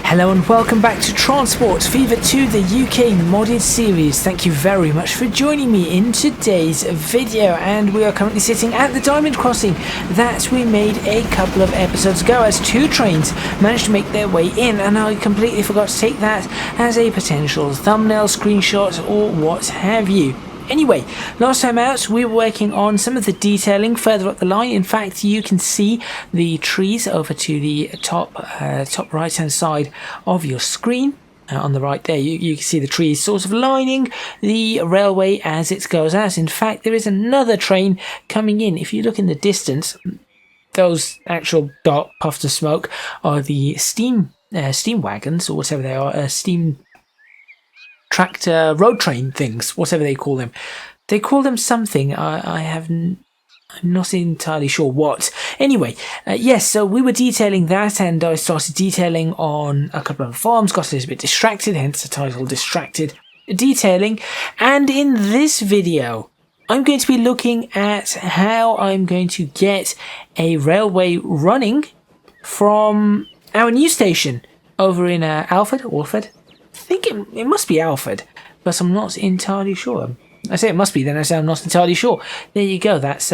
Hello and welcome back to Transport Fever 2, the UK modded series. Thank you very much for joining me in today's video, and we are currently sitting at the diamond crossing that we made a couple of episodes ago as two trains managed to make their way in, and I completely forgot to take that as a potential thumbnail, screenshot or what have you. Anyway, last time out we were working on some of the detailing further up the line. In fact, you can see the trees over to the top right hand side of your screen. On the right there, you can see the trees sort of lining the railway as it goes out. In fact, there is another train coming in. If you look in the distance, those actual dark puffs of smoke are the steam wagons, or whatever they are, steam tractor, road train things, whatever they call them. They call them something. I'm not entirely sure what. Anyway, yes, so we were detailing that, and I started detailing on a couple of farms, got a little bit distracted, hence the title Distracted Detailing. And in this video, I'm going to be looking at how I'm going to get a railway running from our new station over in Alford. I think it must be Alford, but I'm not entirely sure. I say it must be, then I say I'm not entirely sure. There you go. That's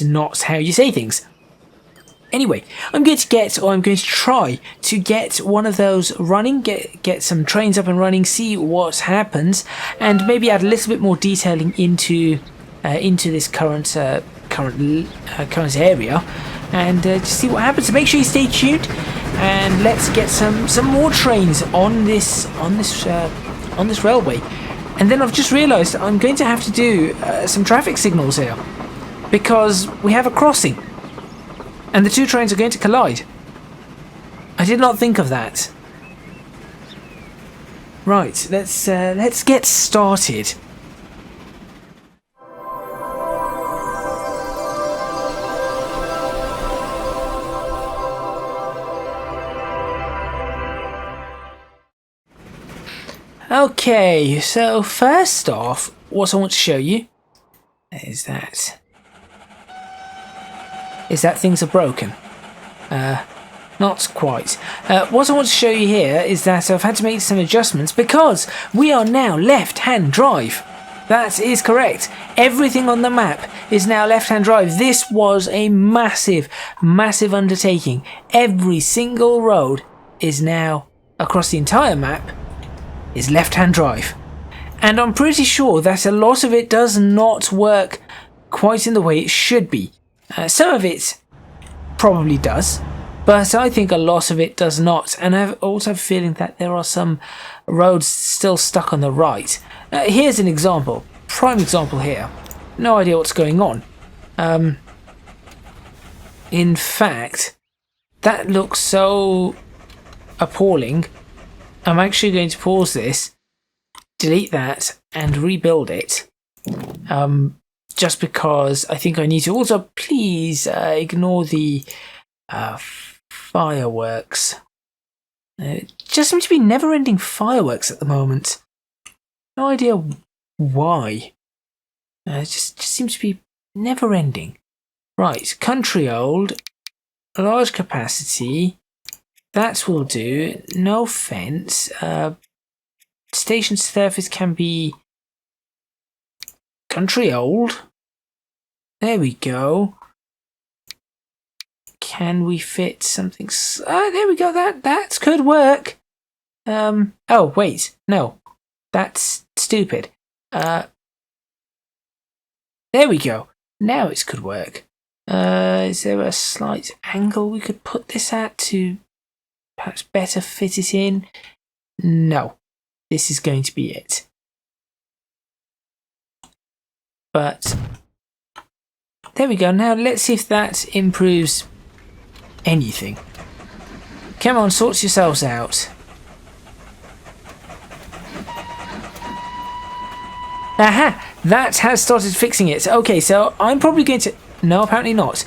not how you say things. Anyway, I'm going to try to get one of those running, get some trains up and running, see what happens, and maybe add a little bit more detailing into this current area, and just see what happens. So make sure you stay tuned. And let's get some more trains on this railway. And then I've just realised I'm going to have to do some traffic signals here, because we have a crossing and the two trains are going to collide. I did not think of that. Right, let's get started. Okay, so first off, what I want to show you is that things are broken. Not quite. What I want to show you here is that I've had to make some adjustments because we are now left-hand drive. That is correct. Everything on the map is now left-hand drive. This was a massive, massive undertaking. Every single road is now, across the entire map, is left-hand drive, and I'm pretty sure that a lot of it does not work quite in the way it should be. Some of it probably does, but I think a lot of it does not, and I also have a feeling that there are some roads still stuck on the right. Here's an example, prime example here. No idea what's going on. In fact, that looks so appalling. I'm actually going to pause this, delete that, and rebuild it. Just because I think I need to. Also, please ignore the fireworks. Just seem to be never-ending fireworks at the moment. No idea why. It just seems to be never-ending. Right, country old, large capacity. That will do. No fence. Station surface can be country old. There we go. Can we fit something? There we go. That could work. Oh wait, no, that's stupid. There we go. Now it could work. Is there a slight angle we could put this at to perhaps better fit it in? No, this is going to be it. But there we go. Now let's see if that improves anything. Come on, sort yourselves out. Aha! That has started fixing it. Okay, so I'm probably going to... No, apparently not.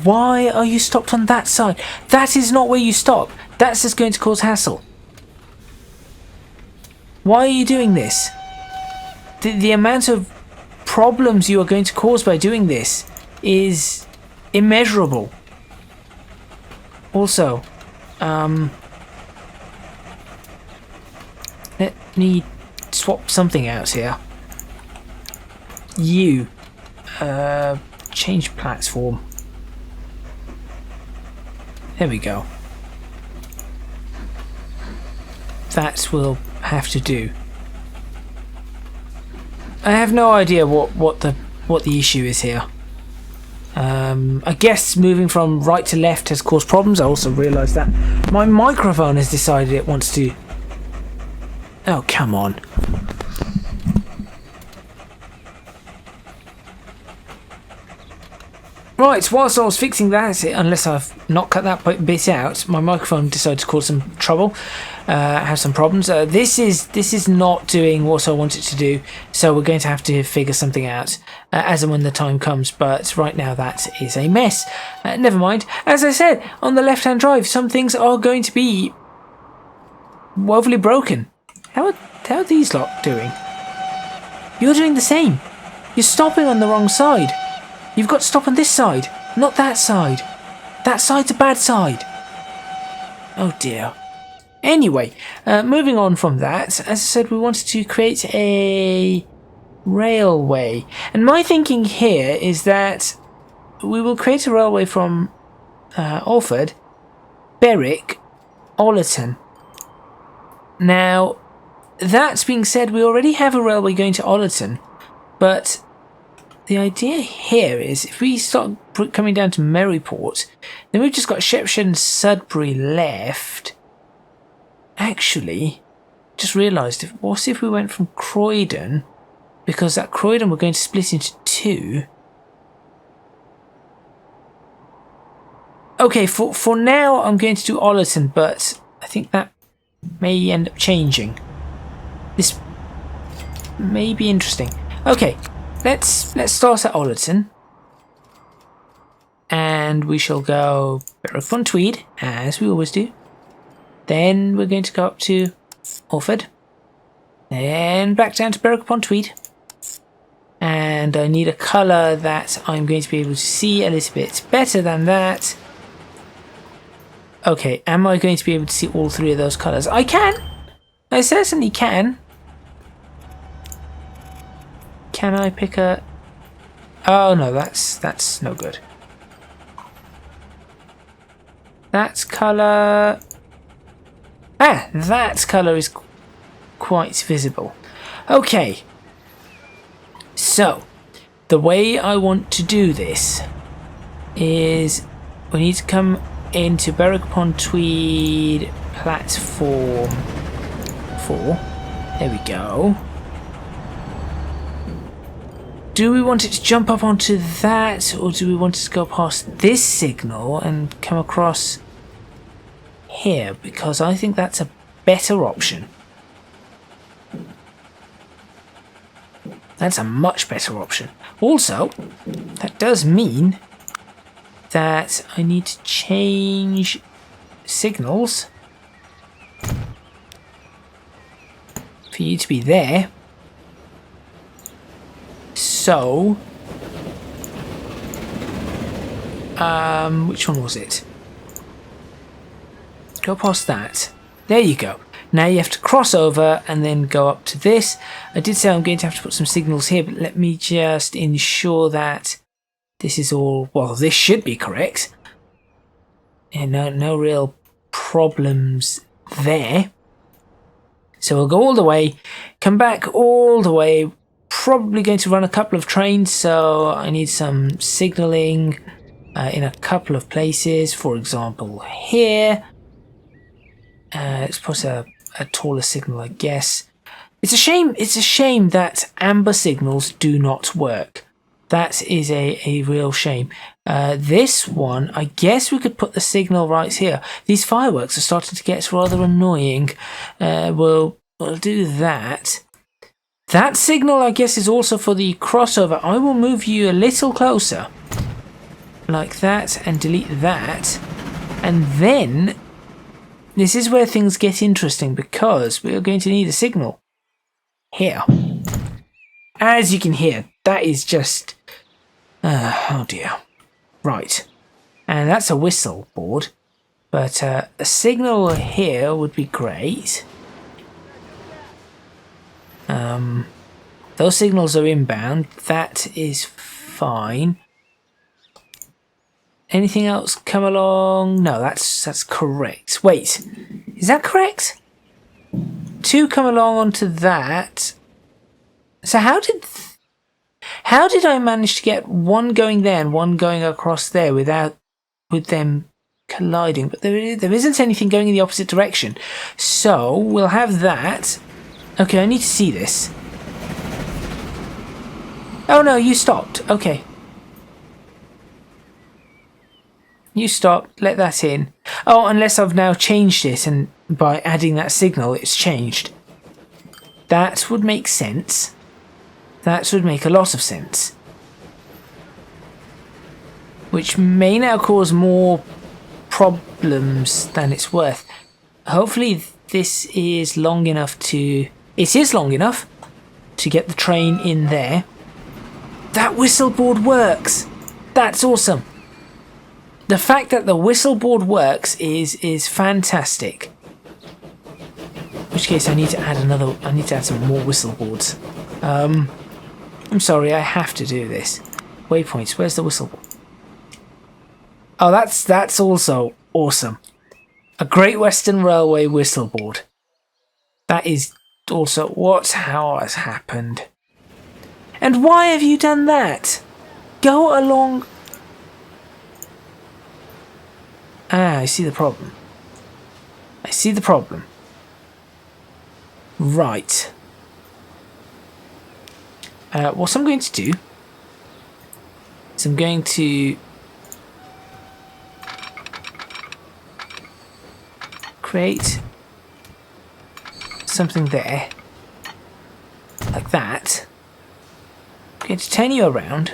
Why are you stopped on that side? That is not where you stop. That's just going to cause hassle. Why are you doing this? The amount of problems you are going to cause by doing this is immeasurable. Also, Let me swap something out here. You. Change platform. There we go. That will have to do. I have no idea what the issue is here. I guess moving from right to left has caused problems. I also realised that my microphone has decided it wants to... Oh, come on. Right, whilst I was fixing that, unless I've not cut that bit out, my microphone decided to cause some trouble, have some problems. This is not doing what I want it to do, so we're going to have to figure something out as and when the time comes, but right now that is a mess. Never mind. As I said, on the left-hand drive, some things are going to be woefully broken. How are these lot doing? You're doing the same. You're stopping on the wrong side. You've got to stop on this side, not that side. That side's a bad side. Oh dear. Anyway, moving on from that, as I said, we wanted to create a railway. And my thinking here is that we will create a railway from Alford, Berwick, Ollerton. Now, that being said, we already have a railway going to Ollerton, but the idea here is if we start coming down to Maryport, then we've just got Shepshed and Sudbury left. Actually, just realised, what if we went from Croydon, because at Croydon we're going to split into two. Okay, for now I'm going to do Ollerton, but I think that may end up changing. This may be interesting. Okay. Let's start at Ollerton, and we shall go Berwick-upon-Tweed, as we always do. Then we're going to go up to Alford, then back down to Berwick-upon-Tweed, and I need a colour that I'm going to be able to see a little bit better than that. Okay, am I going to be able to see all three of those colours? I can! I certainly can. Can I pick a... Oh no, that's no good. That's colour... Ah, that colour is quite visible. Okay. So, the way I want to do this is we need to come into Berwick-upon-Tweed platform 4. There we go. Do we want it to jump up onto that, or do we want it to go past this signal and come across here? Because I think that's a better option. That's a much better option. Also, that does mean that I need to change signals for you to be there. So, which one was it? Go past that. There you go. Now you have to cross over and then go up to this. I did say I'm going to have to put some signals here, but let me just ensure that this is all, well, this should be correct. And no real problems there. So we'll go all the way, come back all the way. Probably going to run a couple of trains, so I need some signalling in a couple of places. For example, here. Let's put a taller signal, I guess. It's a shame that amber signals do not work. That is a real shame. This one, I guess we could put the signal right here. These fireworks are starting to get rather annoying. We'll do that. That signal, I guess, is also for the crossover. I will move you a little closer. Like that, and delete that. And then, this is where things get interesting, because we are going to need a signal. Here. As you can hear, that is just... oh dear. Right. And that's a whistle board. But a signal here would be great. Those signals are inbound. That is fine. Anything else come along? No, that's correct. Wait, is that correct? 2 come along onto that. So how did I manage to get one going there and one going across there with them colliding? But there isn't anything going in the opposite direction. So we'll have that. Okay, I need to see this. Oh no, you stopped. Okay. You stopped. Let that in. Oh, unless I've now changed it, and by adding that signal, it's changed. That would make sense. That would make a lot of sense. Which may now cause more problems than it's worth. Hopefully this is long enough to... It is long enough to get the train in there. That whistle board works! That's awesome! The fact that the whistle board works is fantastic. In which case I need to add some more whistle boards. I'm sorry, I have to do this. Waypoints, where's the whistle board? Oh, that's also awesome. A Great Western Railway whistle board. That is also how has happened. And why have you done that? Go along. Ah, I see the problem. I see the problem. Right. What I'm going to do is I'm going to create something there, like that. I'm going to turn you around.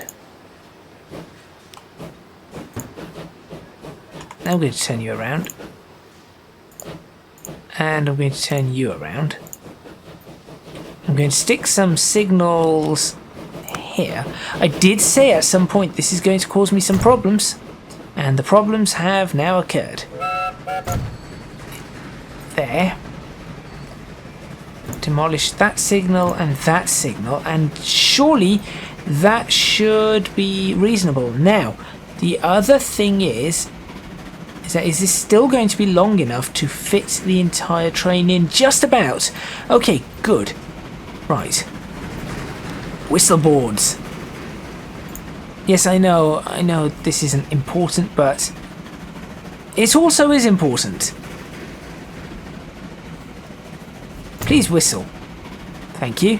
Now I'm going to turn you around. And I'm going to turn you around. I'm going to stick some signals here. I did say at some point this is going to cause me some problems. And the problems have now occurred. There. Demolish that signal, and surely that should be reasonable. Now, the other thing is this still going to be long enough to fit the entire train in? Just about. Okay, good. Right. Whistle boards. Yes, I know this isn't important, but it also is important. Please whistle. Thank you.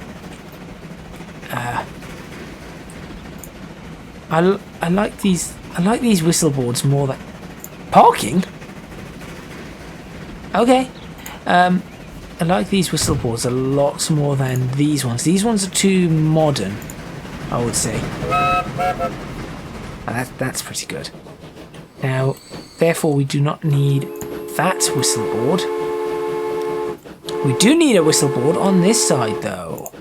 I like these whistle boards more than parking. Okay. I like these whistle boards a lot more than these ones. These ones are too modern, I would say. That's pretty good. Now, therefore, we do not need that whistle board. We do need a whistle board on this side, though.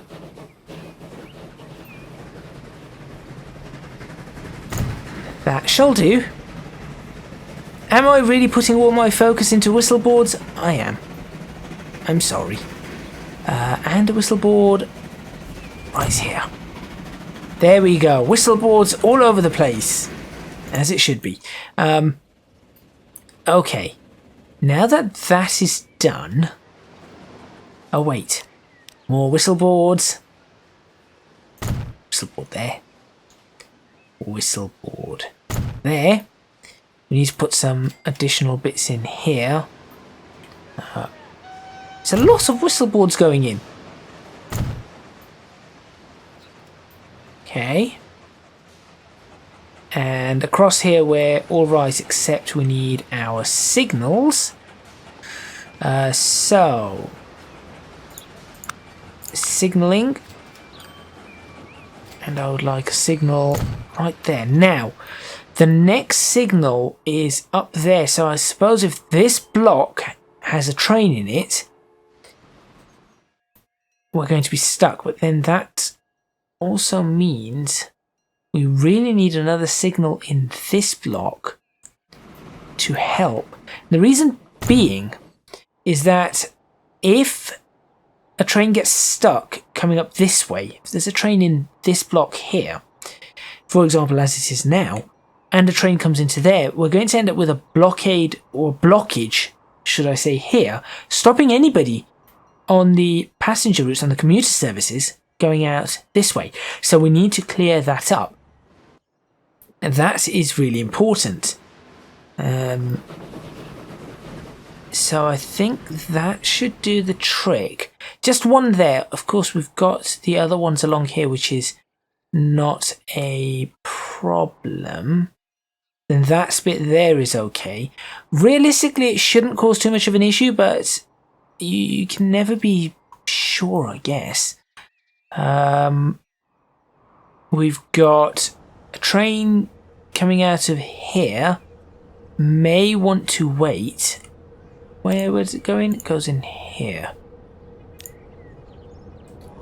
That shall do. Am I really putting all my focus into whistle boards? I am. I'm sorry. And a whistle board right here. There we go. Whistle boards all over the place. As it should be. Okay. Now that that is done... Oh, wait. More whistle boards. Whistle board there. Whistle board there. We need to put some additional bits in here. There's a lot of whistle boards going in. Okay. And across here we're alright, except we need our signals. So... Signalling. And I would like a signal right there. Now, the next signal is up there. So I suppose if this block has a train in it, we're going to be stuck. But then that also means we really need another signal in this block to help. The reason being is that if a train gets stuck coming up this way, if there's a train in this block here, for example, as it is now, and a train comes into there, we're going to end up with a blockade or blockage, should I say, here, stopping anybody on the passenger routes, on the commuter services, going out this way. So we need to clear that up. And that is really important. So I think that should do the trick. Just one there. Of course, we've got the other ones along here, which is not a problem. Then that bit there is okay. Realistically, it shouldn't cause too much of an issue, but you can never be sure, I guess. We've got a train coming out of here. May want to wait. Where was it going? It goes in here.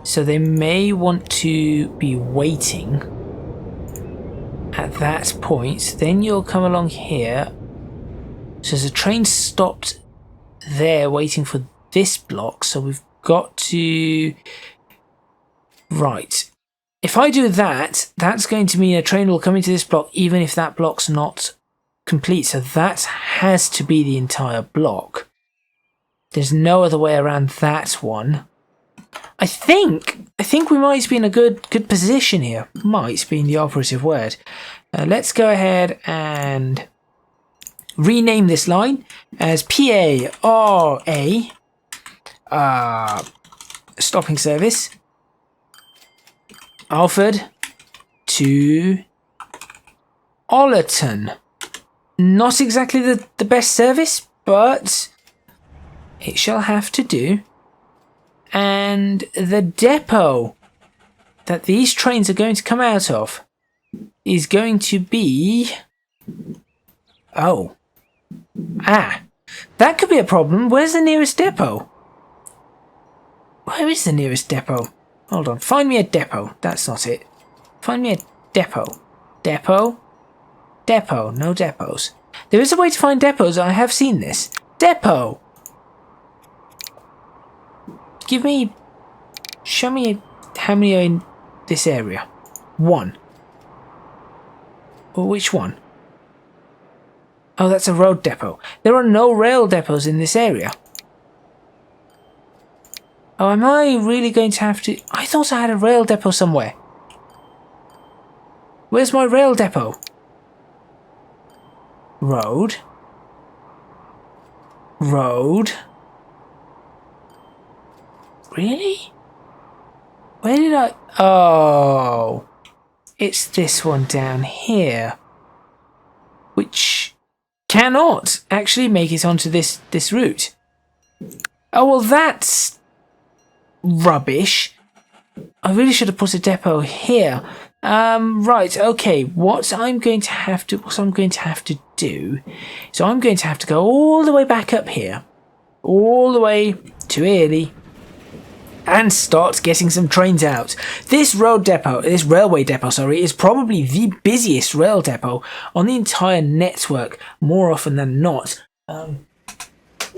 So they may want to be waiting at that point. Then you'll come along here. So there's a train stopped there waiting for this block. So we've got to... Right. If I do that, that's going to mean a train will come into this block even if that block's not complete. So that has to be the entire block. There's no other way around that one. I think we might be in a good position here. Might being the operative word. Let's go ahead and rename this line as PARA stopping service Alford to Ollerton. Not exactly the best service, but it shall have to do. And the depot that these trains are going to come out of is going to be... Oh. That could be a problem. Where's the nearest depot? Where is the nearest depot? Hold on. Find me a depot. That's not it. Find me a depot. Depot? Depot. No depots. There is a way to find depots. I have seen this. Depot! Show me how many are in this area. One. Well, which one? Oh, that's a road depot. There are no rail depots in this area. Oh, am I really going to have to... I thought I had a rail depot somewhere. Where's my rail depot? Road. Road. Really? Where did I... Oh. It's this one down here. Which cannot actually make it onto this route. Oh, well, that's rubbish. I really should have put a depot here. Right, okay. What I'm going to have to do... So I'm going to have to go all the way back up here. All the way to Ely. And start getting some trains out. This railway depot, is probably the busiest rail depot on the entire network, more often than not.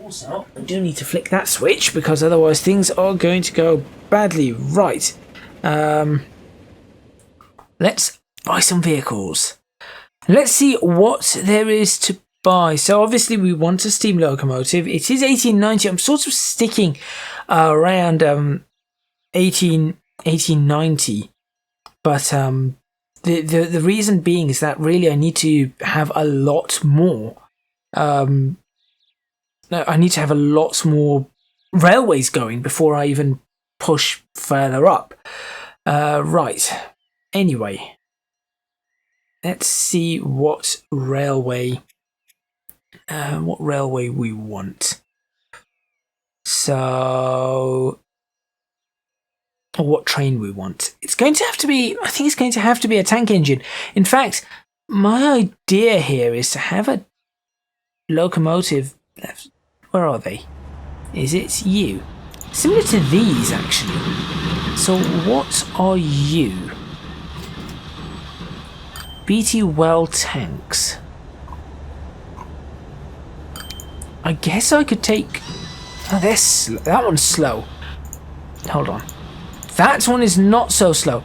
Also, I do need to flick that switch because otherwise things are going to go badly. Right. Let's buy some vehicles. Let's see what there is to buy. So obviously we want a steam locomotive. It is 1890. I'm sort of sticking around 1890, but the reason being is that really I need to have a lot more. I need to have a lot more railways going before I even push further up. Right. Anyway, let's see what railway we want. So, or what train we want. It's going to have to be, I think it's going to have to be a tank engine. In fact, my idea here is to have a locomotive. Where are they? Is it you? Similar to these, actually. So what are you? BT Well tanks. I guess I could take... Oh, that one's slow. Hold on. That one is not so slow.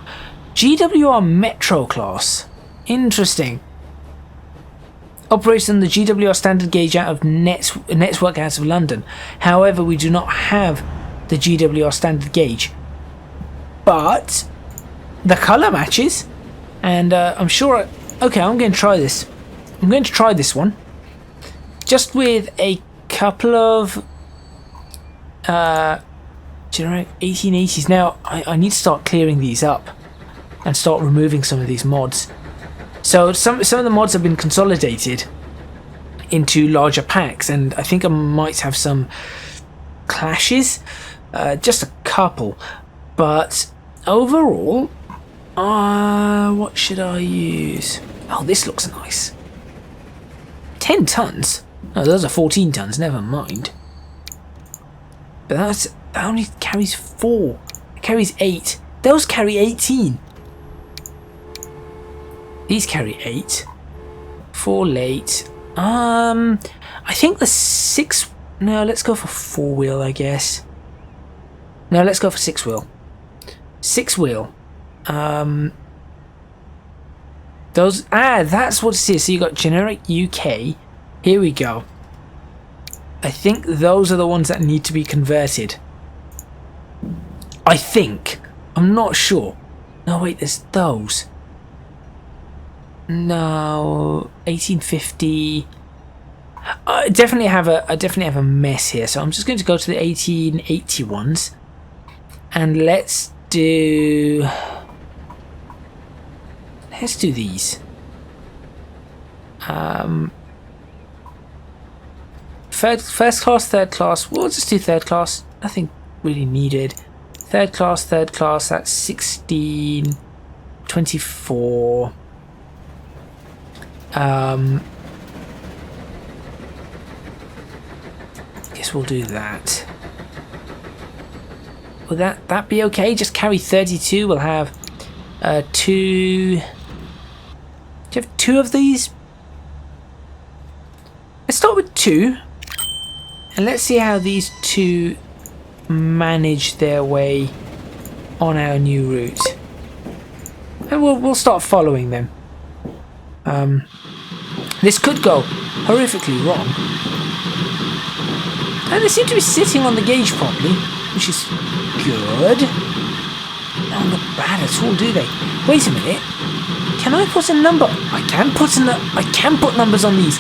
GWR Metro class. Interesting. Operates on the GWR standard gauge out of network out of London. However, we do not have the GWR standard gauge. But the colour matches. And I'm sure... Okay, I'm going to try this. I'm going to try this one. Just with a couple of... generic 1880s. Now, I need to start clearing these up. And start removing some of these mods. So some of the mods have been consolidated into larger packs, and I think I might have some clashes, just a couple. But overall, what should I use? Oh, this looks nice. 10 tons. Oh, those are 14 tons. Never mind. But that only carries 4. It carries 8. Those carry 18. These carry 8. 4 late. I think the 6... No, let's go for 4-wheel, I guess. No, let's go for 6-wheel. 6-wheel. Those... that's what it is. So you got generic UK. Here we go. I think those are the ones that need to be converted. I think. I'm not sure. No, wait, there's those. No, 1850. I definitely have a mess here, so I'm just going to go to the 1880 ones, and let's do these. First class, third class. We'll just do third class. Nothing really needed. Third class. That's 1624. Guess we'll do that. Will that be okay? Just carry 32. We'll have 2. Do you have 2 of these? Let's start with 2, and let's see how these 2 manage their way on our new route, and we'll start following them. This could go horrifically wrong. And they seem to be sitting on the gauge properly, which is good. They don't look bad at all, do they? Wait a minute. Can I put a number? I can put numbers on these.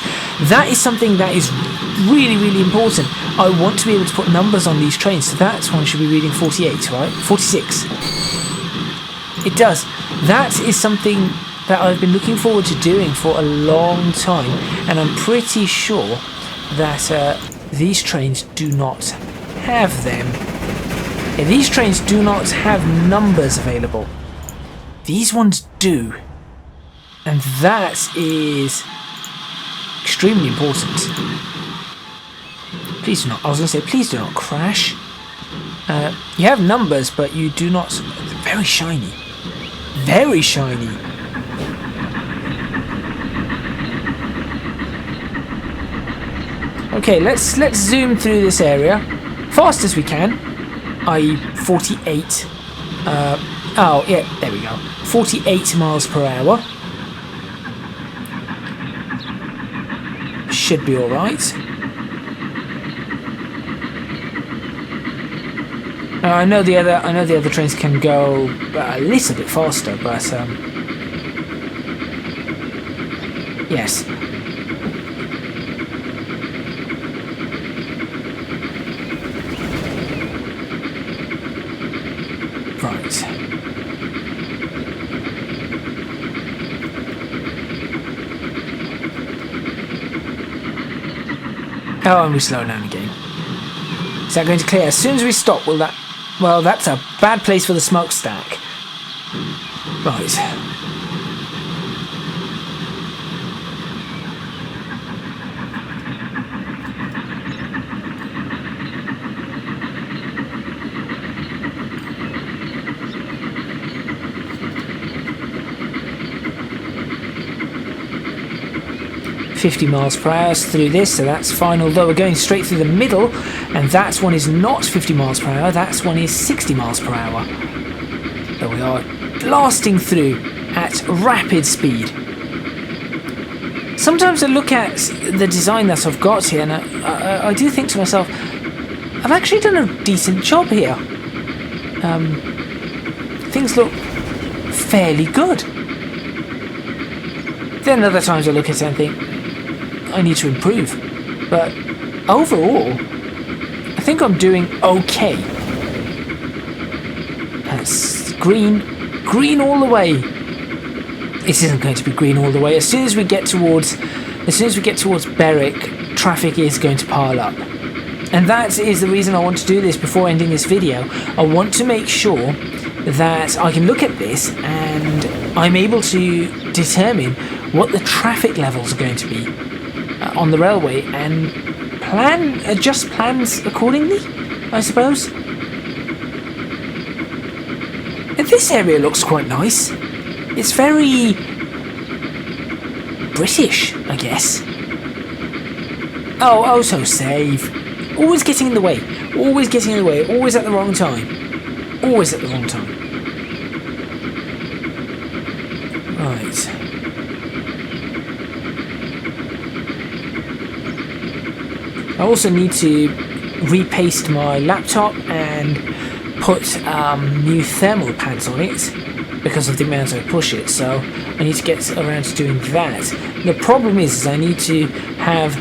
That is something that is really, really important. I want to be able to put numbers on these trains. So that one should be reading 48, right? 46. It does. That is something that I've been looking forward to doing for a long time, and I'm pretty sure that these trains do not have them. Yeah, these trains do not have numbers available. These ones do, and that is extremely important. Please do not. I was going to say, please do not crash. You have numbers, but you do not. Very shiny. Very shiny. Okay, let's zoom through this area fast as we can, i.e. 48. Oh yeah, there we go. 48 miles per hour. Should be all right. I know the other trains can go a little bit faster, but yes. Right. Oh, and we slow down again. Is that going to clear? As soon as we stop, will that... Well, that's a bad place for the smokestack. Right. 50 miles per hour through this, so that's fine, although we're going straight through the middle, and that one is not 50 miles per hour, that one is 60 miles per hour. So we are blasting through at rapid speed. Sometimes I look at the design that I've got here, and I do think to myself, I've actually done a decent job here. Things look fairly good. Then other times I look at it and think, I need to improve. But overall, I think I'm doing okay. That's green. Green all the way. This isn't going to be green all the way. As soon as we get towards Berwick, traffic is going to pile up. And that is the reason I want to do this before ending this video. I want to make sure that I can look at this and I'm able to determine what the traffic levels are going to be on the railway and adjust plans accordingly, I suppose. And this area looks quite nice. It's very British, I guess. Oh, so save. Always getting in the way. Always getting in the way. Always at the wrong time. Always at the wrong time. Right. I also need to repaste my laptop and put new thermal pads on it because of the amount I push it, so I need to get around to doing that. The problem is I need to have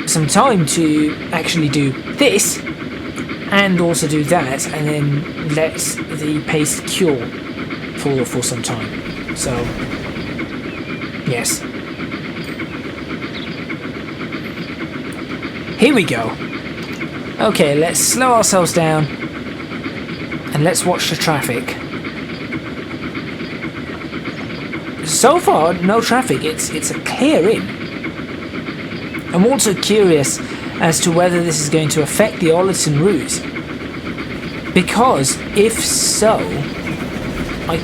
some time to actually do this and also do that, and then let the paste cure for some time. So yes, here we go. Okay, let's slow ourselves down and let's watch the traffic. So far, no traffic. It's a clear in. I'm also curious as to whether this is going to affect the Ollerton route, because if so, I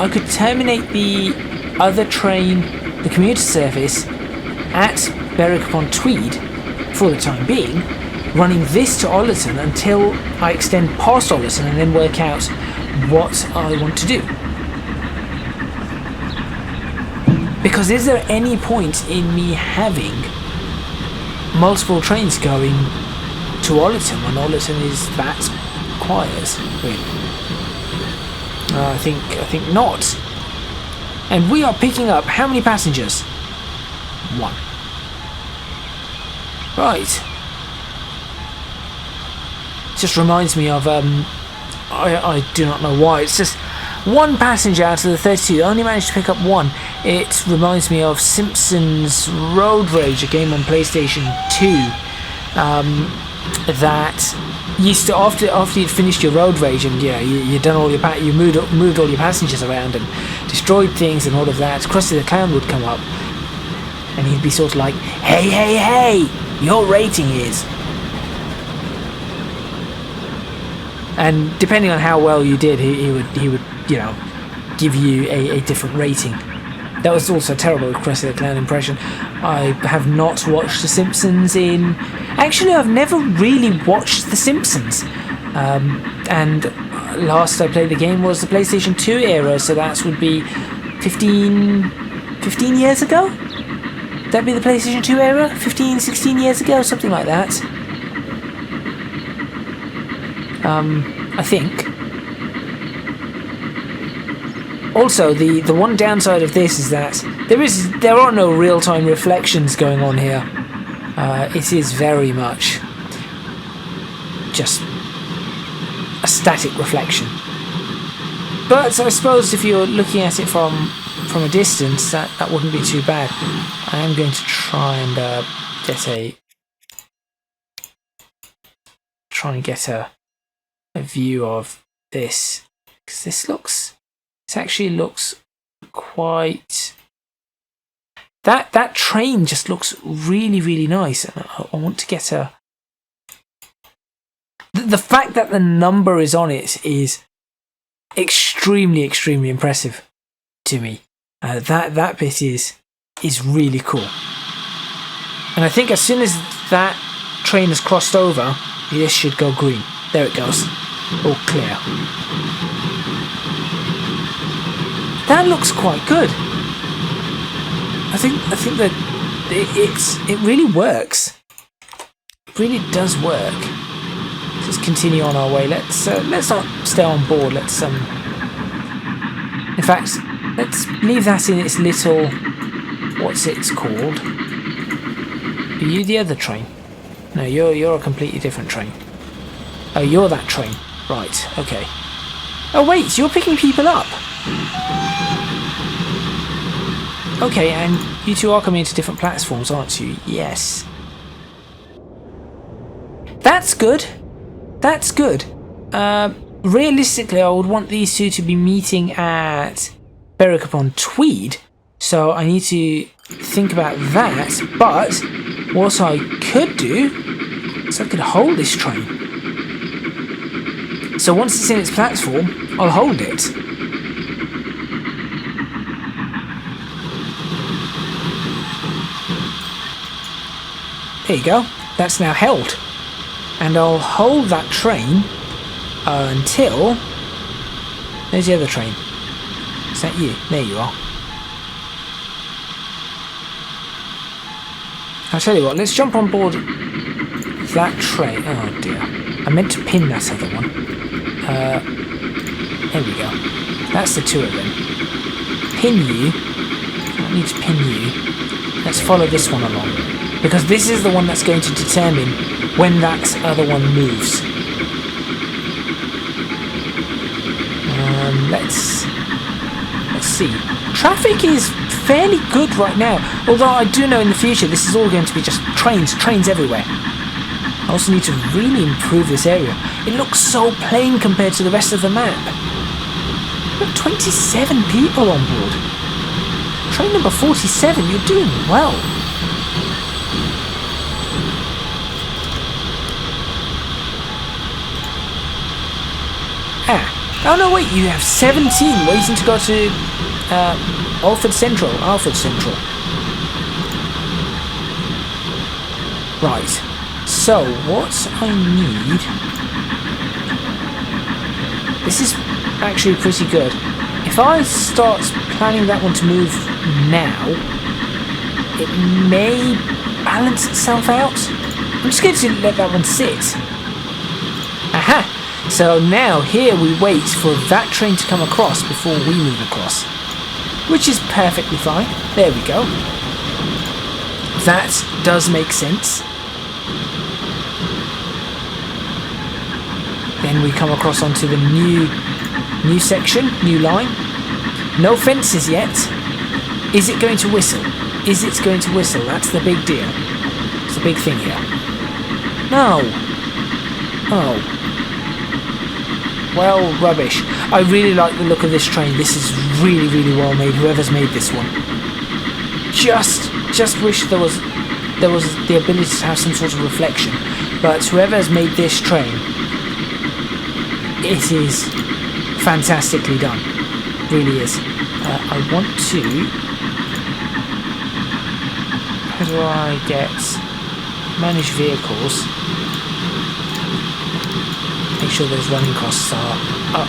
could terminate the other train, the commuter service, at Berwick-upon-Tweed for the time being, running this to Ollerton until I extend past Ollerton and then work out what I want to do. Because is there any point in me having multiple trains going to Ollerton when Ollerton is that quiet? I think not. And we are picking up how many passengers? 1. Right. Just reminds me of I do not know why. It's just 1 passenger out of the 32. I only managed to pick up 1. It reminds me of Simpsons Road Rage, a game on PlayStation 2. That used to after you'd finished your road rage and you'd done all you moved all your passengers around and destroyed things and all of that. Krusty the Clown would come up and he'd be sort of like, hey, your rating is. And depending on how well you did, he would give you a different rating. That was also a terrible Krusty the Clown impression. I have not watched The Simpsons in... Actually, I've never really watched The Simpsons. And last I played the game was the PlayStation 2 era, so that would be 15 years ago? Would that be the PlayStation 2 era? 15, 16 years ago? Something like that. I think. Also, the one downside of this is that there are no real-time reflections going on here. It is very much just a static reflection. But I suppose if you're looking at it from a distance, that wouldn't be too bad. I am going to try and get a view of this, because this actually looks quite... That train just looks really, really nice. And I want to get a... The fact that the number is on it is extremely, extremely impressive to me. That bit is is really cool. And I think as soon as that train has crossed over, this should go green. There it goes. All clear. That looks quite good. I think that it really works. It really does work. Let's continue on our way. Let's not stay on board. In fact, let's leave that in its little. What's it's called? Are you the other train? No, you're a completely different train. Oh, you're that train. Right. Okay. Oh wait, you're picking people up. Okay, and you two are coming into different platforms, aren't you? Yes. That's good. That's good. Realistically, I would want these two to be meeting at Berwick-upon-Tweed, so I need to think about that. But what I could do is I could hold this train. So once it's in its platform, I'll hold it. There you go. That's now held. And I'll hold that train until... There's the other train. Is that you? There you are. I'll tell you what, let's jump on board that train. Oh dear. I meant to pin that other one. There we go. That's the two of them. Pin you. I don't need to pin you. Let's follow this one along. Because this is the one that's going to determine when that other one moves. Let's see. Traffic is fairly good right now. Although I do know in the future this is all going to be just trains everywhere. I also need to really improve this area. It looks so plain compared to the rest of the map. We've got 27 people on board. Train number 47, you're doing well. Oh no, wait, you have 17 waiting to go to Alford Central. Right, so what I need... This is actually pretty good. If I start planning that one to move now, it may balance itself out. I'm just going to let that one sit. Aha! So now here we wait for that train to come across before we move across. Which is perfectly fine. There we go. That does make sense. Then we come across onto the new section, new line. No fences yet. Is it going to whistle? Is it going to whistle? That's the big deal. It's the big thing here. No. Oh. Well, rubbish. I really like the look of this train. This is really, really well made. Whoever's made this one. Just wish there was the ability to have some sort of reflection. But whoever's made this train, it is fantastically done. Really is. I want to. How do I get manage vehicles? Make sure those running costs are up.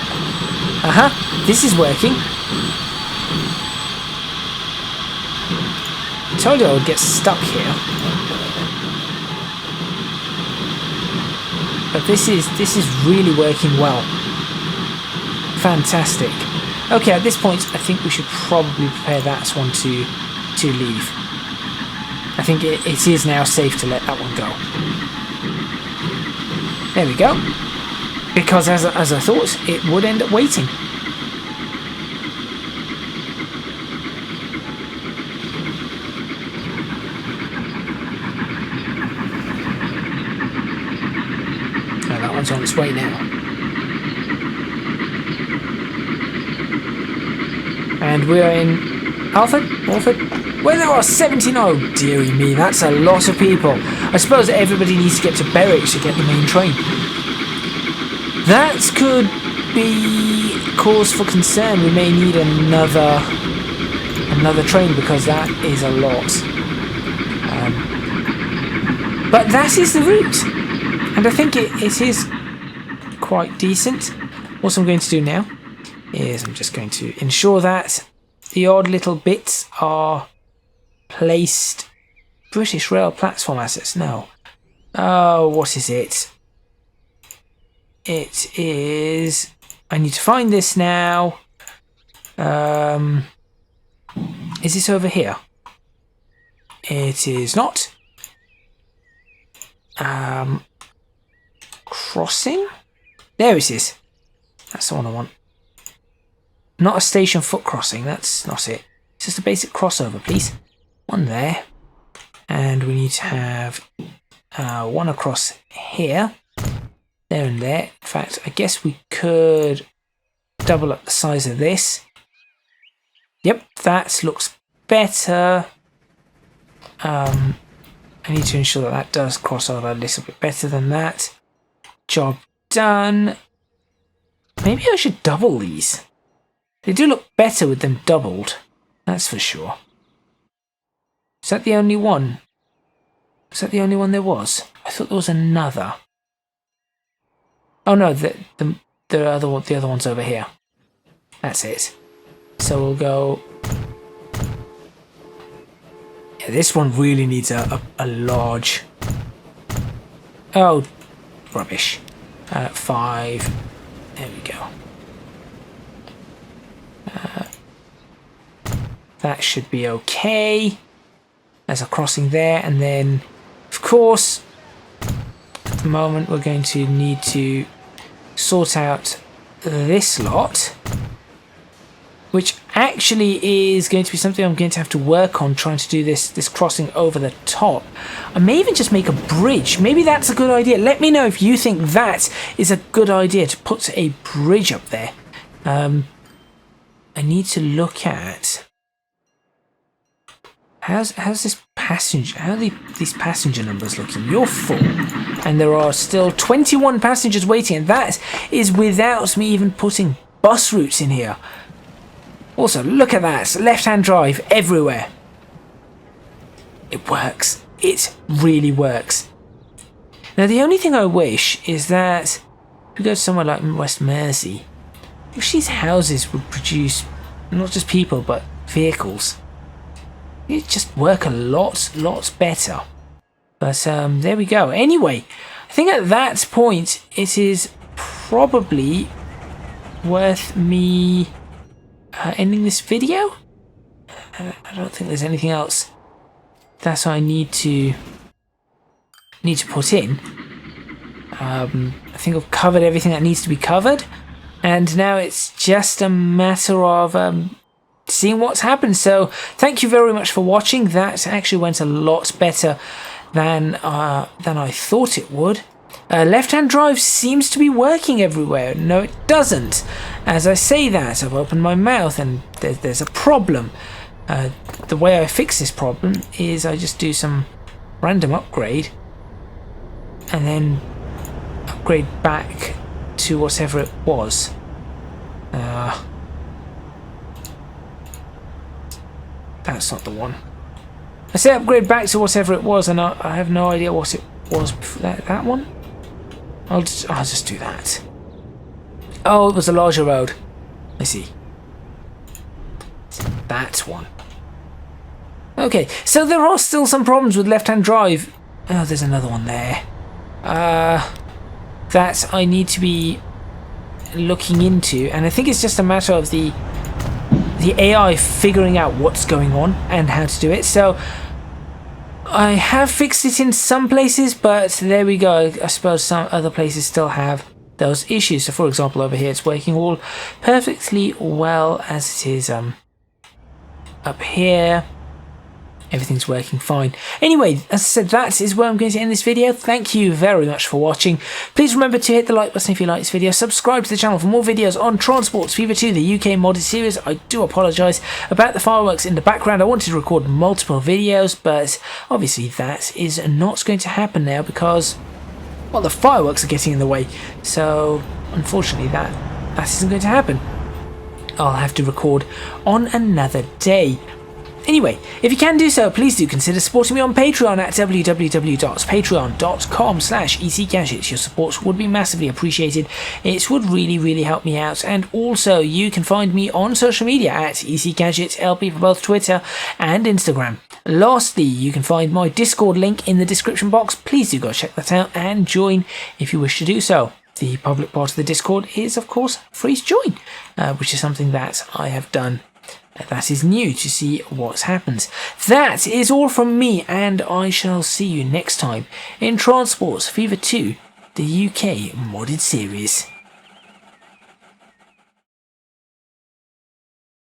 Aha! This is working. I told you I would get stuck here. But this is really working well. Fantastic. Okay, at this point I think we should probably prepare that one to leave. I think it is now safe to let that one go. There we go. Because as I thought, it would end up waiting. Oh, that one's on its way now. And we're in Alford, where there are 17. Oh dearie me, that's a lot of people. I suppose everybody needs to get to Berwick to get the main train. That could be cause for concern. We may need another another train because that is a lot. But that is the route, and I think it is quite decent. What I'm going to do now is I'm just going to ensure that the odd little bits are placed. British Rail platform assets. No. Oh, what is it? It is... I need to find this now. Is this over here? It is not. Crossing? There it is. That's the one I want. Not a station foot crossing, that's not it. It's just a basic crossover, please. One there. And we need to have one across here. There and there. In fact, I guess we could double up the size of this. Yep, that looks better. I need to ensure that that does cross over a little bit better than that. Job done. Maybe I should double these. They do look better with them doubled. That's for sure. Is that the only one? Is that the only one there was? I thought there was another. Oh no, the other one's over here. That's it. So we'll go. Yeah, this one really needs a large. Oh, rubbish. 5. There we go. That should be okay. There's a crossing there, and then, of course, at the moment we're going to need to sort out this lot, which actually is going to be something I'm going to have to work on, trying to do this crossing over the top. I may even just make a bridge. Maybe that's a good idea. Let me know if you think that is a good idea, to put a bridge up there. I need to look at how's this passenger, how are these passenger numbers looking? You're full, and there are still 21 passengers waiting, and that is without me even putting bus routes in here. Also, look at that, left-hand drive everywhere. It works. It really works. Now, the only thing I wish is that if we go somewhere like West Mersey, I wish these houses would produce not just people, but vehicles. It'd just work a lot better. But there we go. Anyway, I think at that point, it is probably worth me ending this video. I don't think there's anything else that I need to put in. I think I've covered everything that needs to be covered, and now it's just a matter of seeing what's happened. So thank you very much for watching. That actually went a lot better than I thought it would. Left-hand drive seems to be working everywhere. No, it doesn't. As I say that, I've opened my mouth and there's a problem. The way I fix this problem is I just do some random upgrade and then upgrade back to whatever it was. That's not the one. I say upgrade back to whatever it was, and I have no idea what it was before that one. I'll just do that. Oh, it was a larger road. I see. That one. Okay, so there are still some problems with left-hand drive. Oh, there's another one there. That I need to be looking into, and I think it's just a matter of the AI figuring out what's going on and how to do it. So I have fixed it in some places, but there we go. I suppose some other places still have those issues. So for example, over here it's working all perfectly well as it is up here. Everything's working fine. Anyway, as I said, that is where I'm going to end this video. Thank you very much for watching. Please remember to hit the like button if you like this video. Subscribe to the channel for more videos on Transports Fever 2, the UK modded series. I do apologise about the fireworks in the background. I wanted to record multiple videos, but obviously that is not going to happen now because, well, the fireworks are getting in the way. So, unfortunately, that isn't going to happen. I'll have to record on another day. Anyway, if you can do so, please do consider supporting me on Patreon at www.patreon.com/ECGadget. Your support would be massively appreciated. It would really help me out. And also, you can find me on social media at ECGadgetLP for both Twitter and Instagram. Lastly, you can find my Discord link in the description box. Please do go check that out and join if you wish to do so. The public part of the Discord is, of course, free to join, which is something that I have done that is new to see what happens. That is all from me, and I shall see you next time in Transport Fever 2, the UK modded series.